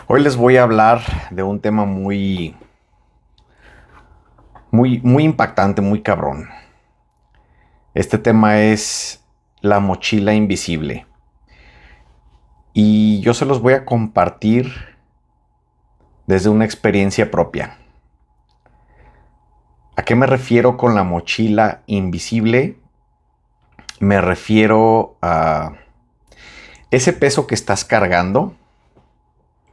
Hoy les voy a hablar de un tema muy impactante, muy cabrón. Este tema es la mochila invisible. Y yo se los voy a compartir desde una experiencia propia. ¿A qué me refiero con la mochila invisible? Me refiero a ese peso que estás cargando,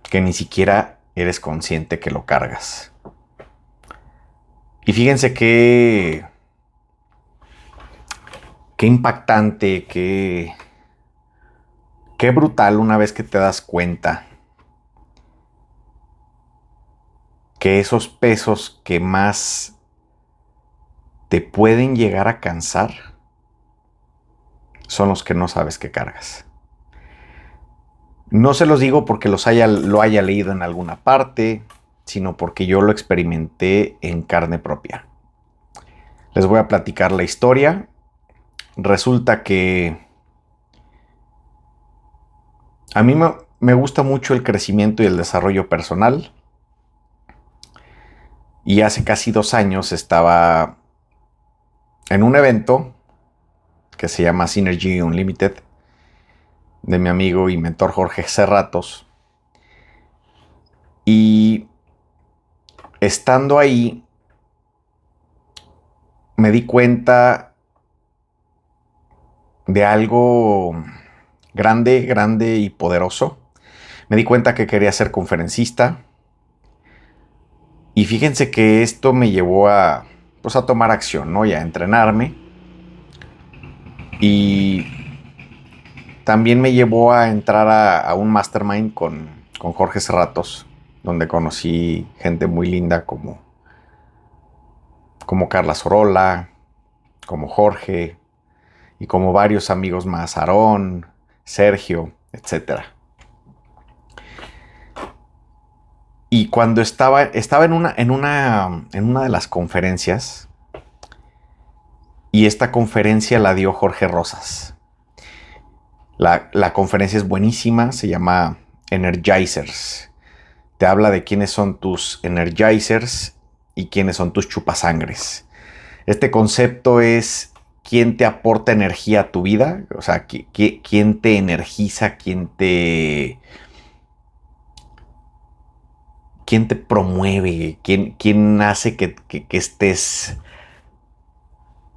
que ni siquiera eres consciente que lo cargas. Y fíjense qué impactante, qué brutal una vez que te das cuenta que esos pesos que más te pueden llegar a cansar son los que no sabes que cargas. No se los digo porque lo haya leído en alguna parte, sino porque yo lo experimenté en carne propia. Les voy a platicar la historia. Resulta que a mí me gusta mucho el crecimiento y el desarrollo personal. Y hace casi 2 años estaba en un evento que se llama Synergy Unlimited de mi amigo y mentor Jorge Serratos. Y estando ahí, me di cuenta de algo grande, grande y poderoso. Me di cuenta que quería ser conferencista. Y fíjense que esto me llevó pues a tomar acción, ¿no? Y a entrenarme. Y también me llevó a entrar a un mastermind con Jorge Serratos, donde conocí gente muy linda como Carla Sorolla, como Jorge y como varios amigos más, Aarón, Sergio, etcétera. Y cuando estaba en una de las conferencias, y esta conferencia la dio Jorge Rosas. La conferencia es buenísima, se llama Energizers. Te habla de quiénes son tus energizers y quiénes son tus chupasangres. Este concepto es quién te aporta energía a tu vida, o sea, quién te energiza, quién te promueve, quién hace que estés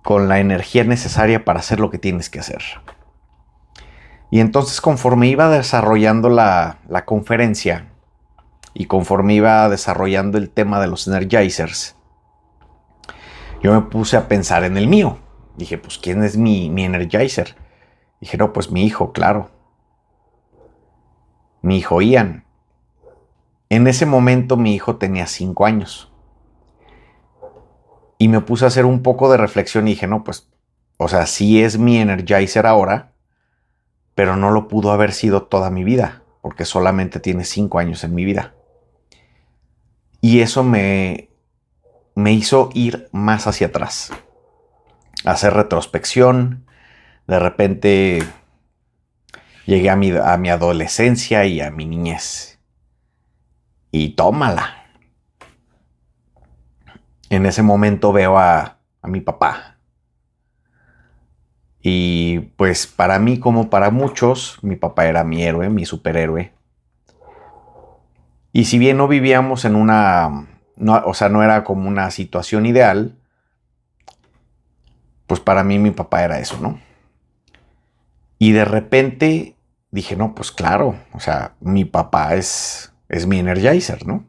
con la energía necesaria para hacer lo que tienes que hacer. Y entonces conforme iba desarrollando la conferencia y conforme iba desarrollando el tema de los energizers, yo me puse a pensar en el mío. Dije, pues, ¿quién es mi energizer? Dije, no, pues mi hijo, claro. Mi hijo Ian. En ese momento mi hijo tenía 5 años. Y me puse a hacer un poco de reflexión y dije, no, pues, o sea, sí es mi energizer ahora, pero no lo pudo haber sido toda mi vida, porque solamente tiene 5 años en mi vida. Y eso me hizo ir más hacia atrás, hacer retrospección. De repente llegué a mi adolescencia y a mi niñez. Y tómala. En ese momento veo a mi papá. Y pues para mí, como para muchos, mi papá era mi héroe, mi superhéroe. Y si bien no vivíamos en o sea, no era como una situación ideal, pues para mí mi papá era eso, ¿no? Y de repente dije, no, pues claro, o sea, mi papá es mi energizer, ¿no?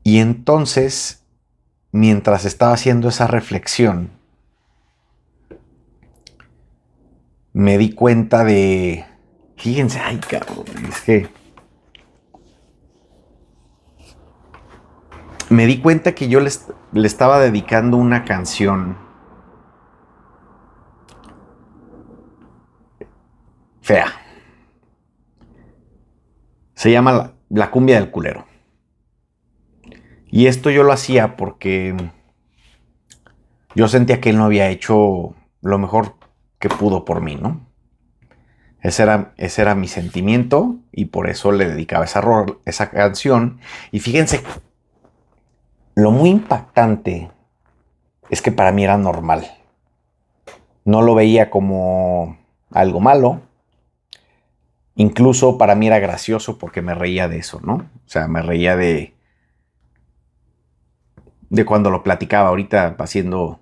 Y entonces, mientras estaba haciendo esa reflexión, me di cuenta fíjense, ay, cabrón, es que me di cuenta que yo le estaba dedicando una canción fea. Se llama La cumbia del culero. Y esto yo lo hacía porque yo sentía que él no había hecho lo mejor que pudo por mí, ¿no? Ese era mi sentimiento y por eso le dedicaba esa canción. Y fíjense, lo muy impactante es que para mí era normal. No lo veía como algo malo. Incluso para mí era gracioso porque me reía de eso, ¿no? O sea, me reía de cuando lo platicaba ahorita haciendo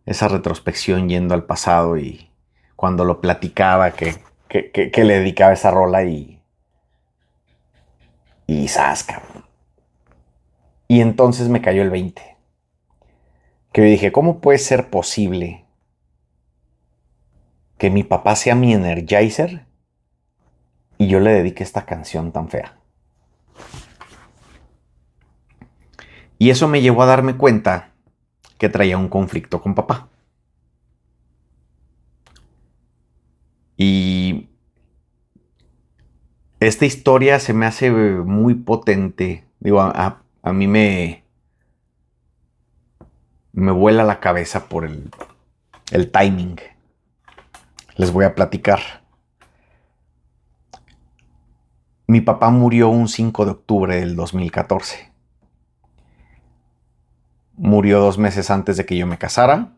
esa retrospección yendo al pasado y cuando lo platicaba que le dedicaba esa rola y ¡zas, cabrón! Y entonces me cayó el 20. Que yo dije, ¿cómo puede ser posible que mi papá sea mi Energizer y yo le dedique esta canción tan fea? Y eso me llevó a darme cuenta que traía un conflicto con papá. Y esta historia se me hace muy potente. Digo, a mí me vuela la cabeza por el timing. Les voy a platicar. Mi papá murió un 5 de octubre del 2014. Murió 2 meses antes de que yo me casara.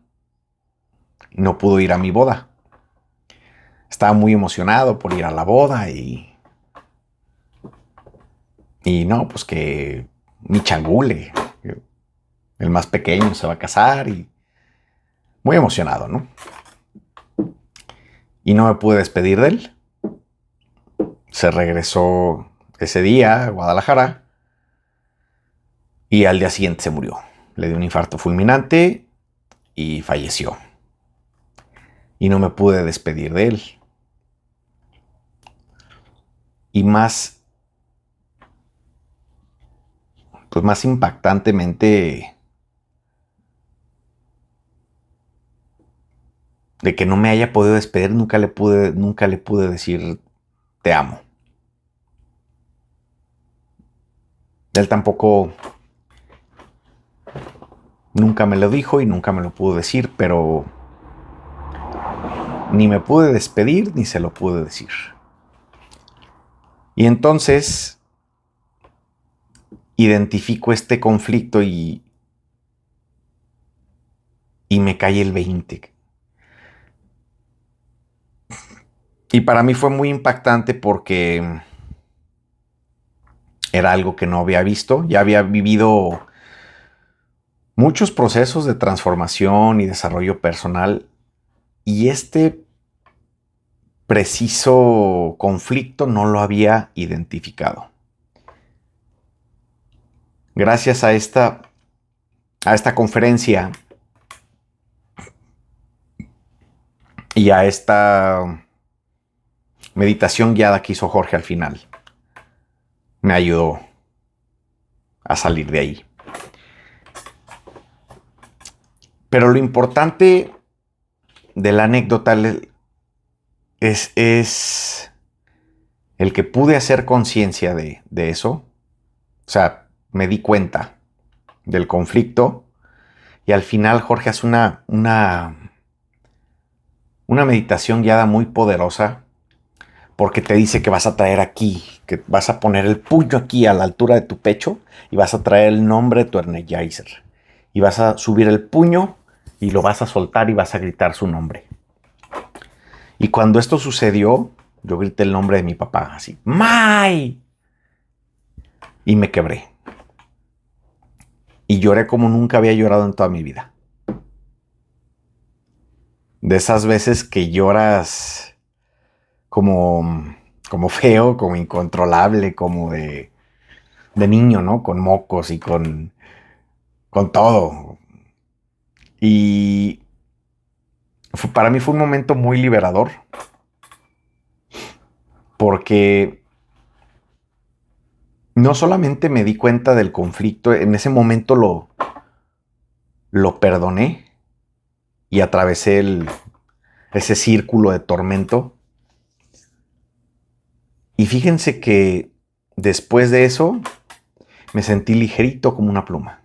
No pudo ir a mi boda. Estaba muy emocionado por ir a la boda y no, pues que mi changule, el más pequeño, se va a casar y muy emocionado, ¿no? Y no me pude despedir de él. Se regresó ese día a Guadalajara y al día siguiente se murió. Le dio un infarto fulminante y falleció. Y no me pude despedir de él. Y pues más impactantemente, de que no me haya podido despedir, nunca le pude decir te amo. Él tampoco nunca me lo dijo y nunca me lo pudo decir, pero ni me pude despedir ni se lo pude decir. Y entonces identifico este conflicto y me cae el 20. Y para mí fue muy impactante porque era algo que no había visto. Ya había vivido muchos procesos de transformación y desarrollo personal y este preciso conflicto no lo había identificado. Gracias a esta conferencia y a esta meditación guiada que hizo Jorge al final, me ayudó a salir de ahí. Pero lo importante de la anécdota es el que pude hacer conciencia de eso. O sea, me di cuenta del conflicto y al final Jorge hace una meditación guiada muy poderosa porque te dice que vas a traer aquí, que vas a poner el puño aquí a la altura de tu pecho y vas a traer el nombre de tu Energizer. Y vas a subir el puño y lo vas a soltar y vas a gritar su nombre. Y cuando esto sucedió, yo grité el nombre de mi papá, así, ¡May! Y me quebré. Y lloré como nunca había llorado en toda mi vida. De esas veces que lloras como feo, como incontrolable, como de niño, ¿no? Con mocos y con todo. Y para mí fue un momento muy liberador porque no solamente me di cuenta del conflicto, en ese momento lo perdoné y atravesé ese círculo de tormento. Y fíjense que después de eso me sentí ligerito como una pluma.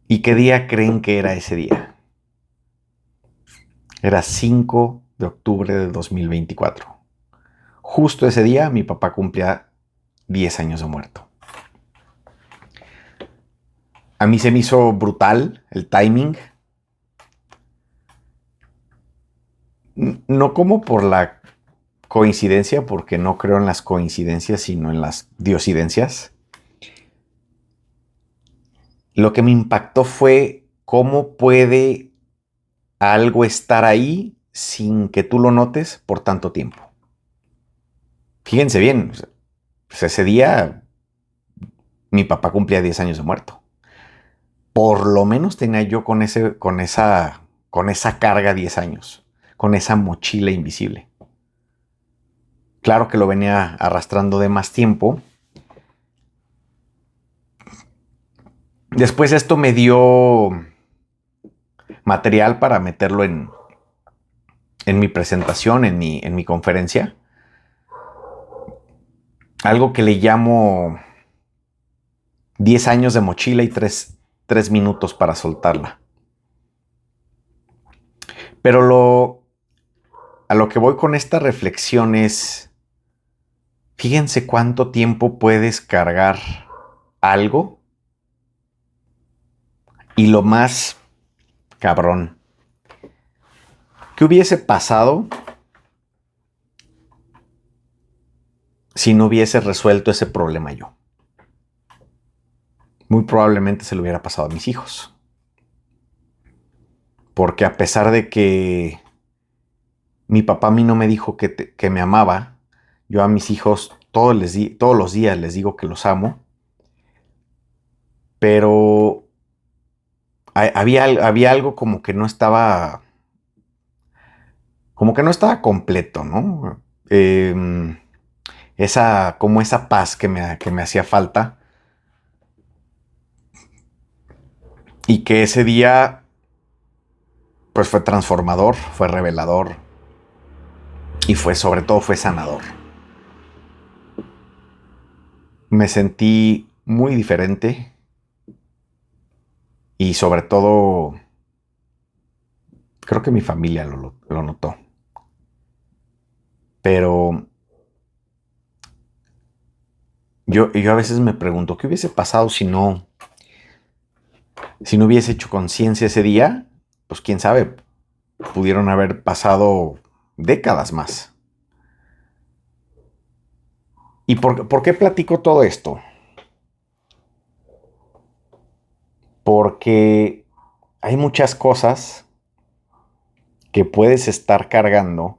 ¿Y qué día creen que era ese día? Era 5 de octubre de 2024. Justo ese día mi papá cumplía 10 años de muerto. A mí se me hizo brutal el timing. No como por la coincidencia, porque no creo en las coincidencias, sino en las diosidencias. Lo que me impactó fue cómo puede algo estar ahí sin que tú lo notes por tanto tiempo. Fíjense bien, pues ese día mi papá cumplía 10 años de muerto. Por lo menos tenía yo con esa carga 10 años, con esa mochila invisible. Claro que lo venía arrastrando de más tiempo. Después esto me dio material para meterlo en mi presentación, en mi conferencia. Algo que le llamo 10 años de mochila y 3 minutos para soltarla. Pero a lo que voy con esta reflexión es, fíjense cuánto tiempo puedes cargar algo y lo más cabrón, ¿qué hubiese pasado si no hubiese resuelto ese problema yo? Muy probablemente se lo hubiera pasado a mis hijos. Porque a pesar de que mi papá a mí no me dijo que me amaba, yo a mis hijos todos los días les digo que los amo, pero había algo como que no estaba completo, ¿no? Esa paz que me hacía falta, y que ese día pues fue transformador, fue revelador y sobre todo fue sanador. Me sentí muy diferente y sobre todo creo que mi familia lo notó. Pero yo a veces me pregunto, ¿qué hubiese pasado si no hubiese hecho conciencia ese día? Pues quién sabe, pudieron haber pasado décadas más. ¿Y por qué platico todo esto? Porque hay muchas cosas que puedes estar cargando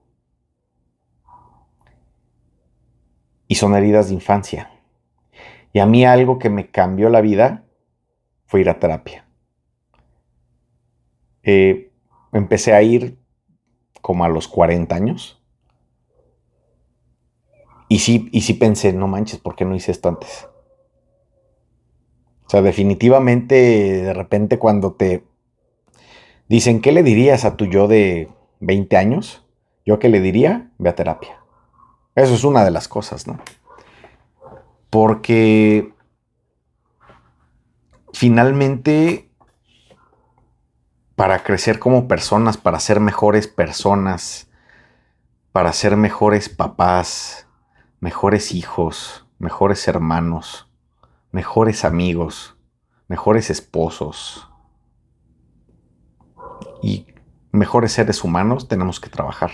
y son heridas de infancia. Y a mí algo que me cambió la vida fue ir a terapia. Empecé a ir como a los 40 años. Y sí pensé, no manches, ¿por qué no hice esto antes? O sea, definitivamente, de repente cuando te dicen, ¿qué le dirías a tu yo de 20 años? ¿Yo qué le diría? Ve a terapia. Eso es una de las cosas, ¿no? Porque finalmente, para crecer como personas, para ser mejores personas, para ser mejores papás, mejores hijos, mejores hermanos, mejores amigos, mejores esposos y mejores seres humanos, tenemos que trabajar.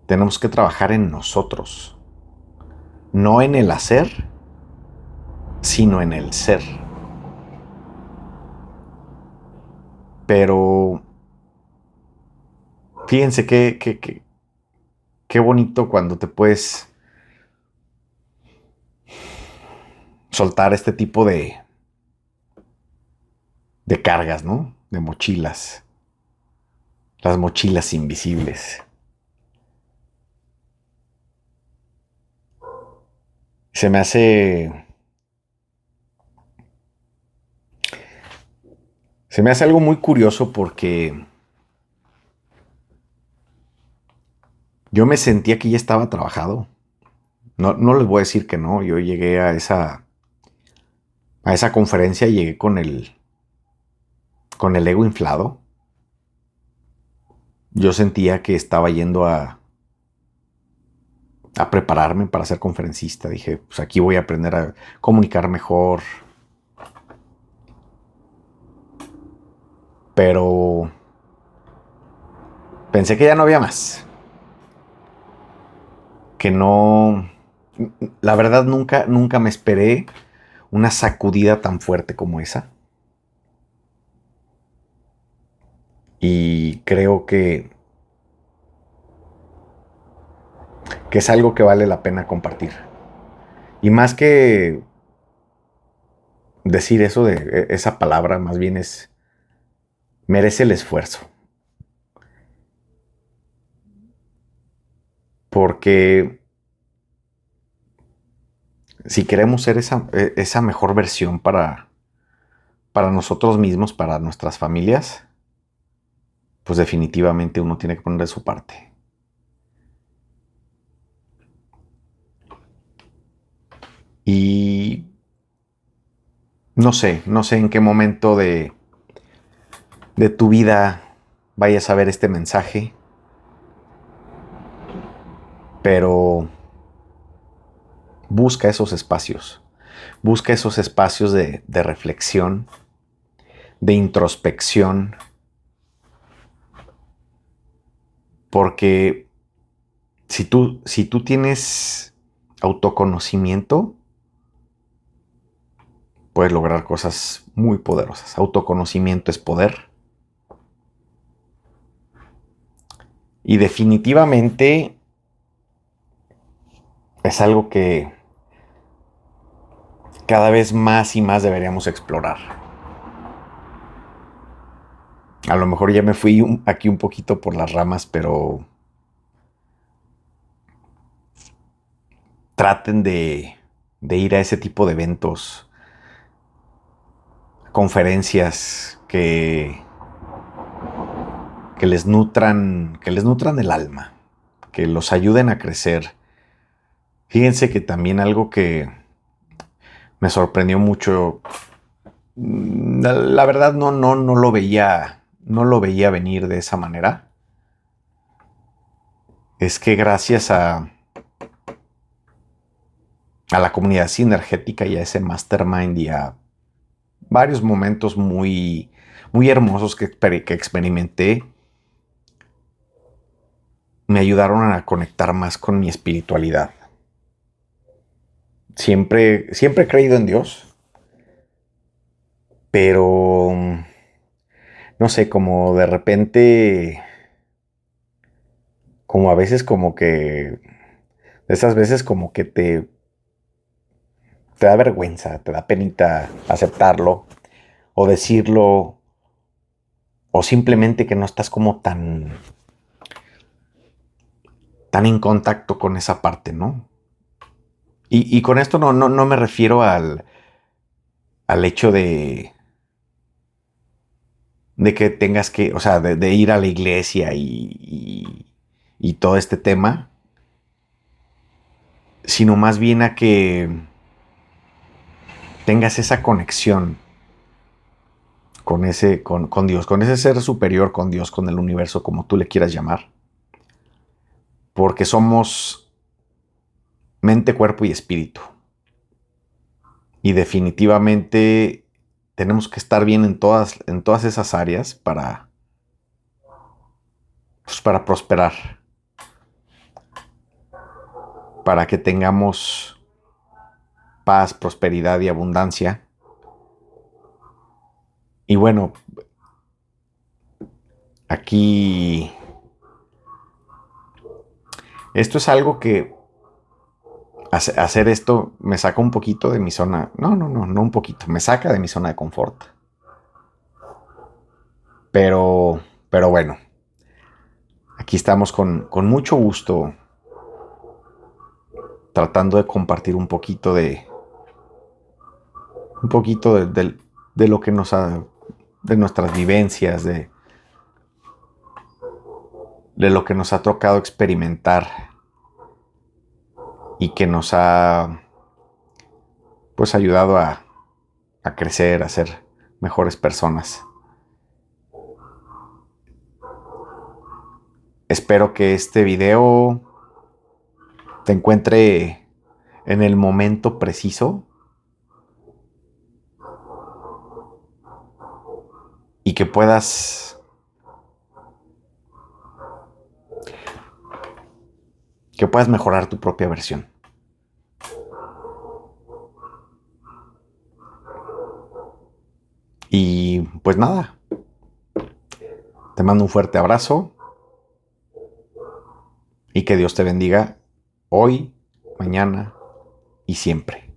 Tenemos que trabajar en nosotros, no en el hacer, sino en el ser. Pero fíjense qué bonito cuando te puedes soltar este tipo de cargas, ¿no? De mochilas. Las mochilas invisibles. Se me hace algo muy curioso porque yo me sentía que ya estaba trabajado. No les voy a decir que no. Yo llegué a esa conferencia y llegué con el ego inflado. yo sentía que estaba yendo a prepararme para ser conferencista. Dije, pues aquí voy a aprender a comunicar mejor. Pero pensé que ya no había más. Que no... La verdad nunca me esperé una sacudida tan fuerte como esa. Y creo que es algo que vale la pena compartir. Y más que decir eso de esa palabra, más bien merece el esfuerzo. Porque si queremos ser esa mejor versión para nosotros mismos, para nuestras familias, pues definitivamente uno tiene que poner de su parte. Y no sé en qué momento de tu vida vayas a ver este mensaje, pero busca esos espacios de reflexión, de introspección, porque si tú tienes autoconocimiento, puedes lograr cosas muy poderosas. Autoconocimiento es poder. Y definitivamente es algo que cada vez más y más deberíamos explorar. A lo mejor ya me fui aquí un poquito por las ramas, pero traten de ir a ese tipo de eventos, conferencias que les nutran el alma, que los ayuden a crecer. Fíjense que también algo que me sorprendió mucho, la verdad no lo veía venir de esa manera, es que gracias a la comunidad sinergética y a ese mastermind y a varios momentos muy, muy hermosos que experimenté, me ayudaron a conectar más con mi espiritualidad. Siempre he creído en Dios, pero no sé, como de repente, como a veces como que, de esas veces como que te da vergüenza, te da penita aceptarlo o decirlo, o simplemente que no estás como tan en contacto con esa parte, ¿no? Y con esto no me refiero al hecho de que tengas que, o sea, de ir a la iglesia y todo este tema, sino más bien a que tengas esa conexión con Dios, con ese ser superior, con Dios, con el universo, como tú le quieras llamar. Porque somos mente, cuerpo y espíritu. Y definitivamente tenemos que estar bien en todas esas áreas para prosperar, para que tengamos paz, prosperidad y abundancia. Y bueno, aquí esto es algo que hacer esto me saca un poquito de mi zona. No un poquito, me saca de mi zona de confort. Pero bueno, aquí estamos con mucho gusto tratando de compartir un poquito de lo que de nuestras vivencias, de lo que nos ha tocado experimentar y que nos ha pues ayudado a crecer, a ser mejores personas. Espero que este video te encuentre en el momento preciso y que puedas mejorar tu propia versión. Y pues nada, te mando un fuerte abrazo y que Dios te bendiga hoy, mañana y siempre.